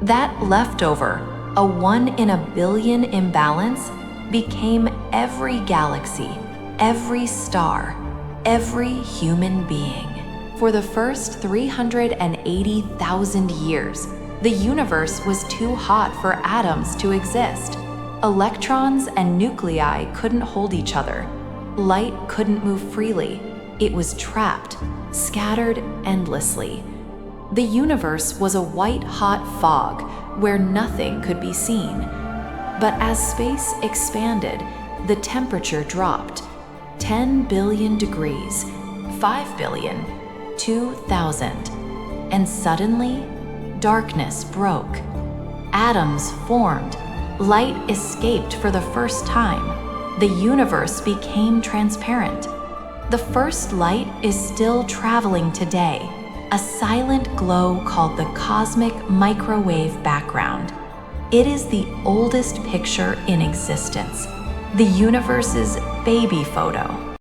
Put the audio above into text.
That leftover, a 1 in a billion imbalance, became every galaxy, every star, every human being. For the first 380,000 years, the universe was too hot for atoms to exist. Electrons and nuclei couldn't hold each other. Light couldn't move freely. It was trapped, scattered endlessly. The universe was a white-hot fog where nothing could be seen. But as space expanded, the temperature dropped. 10 billion degrees, 5 billion, 2,000. And suddenly, darkness broke. Atoms formed. Light escaped for the first time. The universe became transparent. The first light is still traveling today, a silent glow called the cosmic microwave background. It is the oldest picture in existence, the universe's baby photo.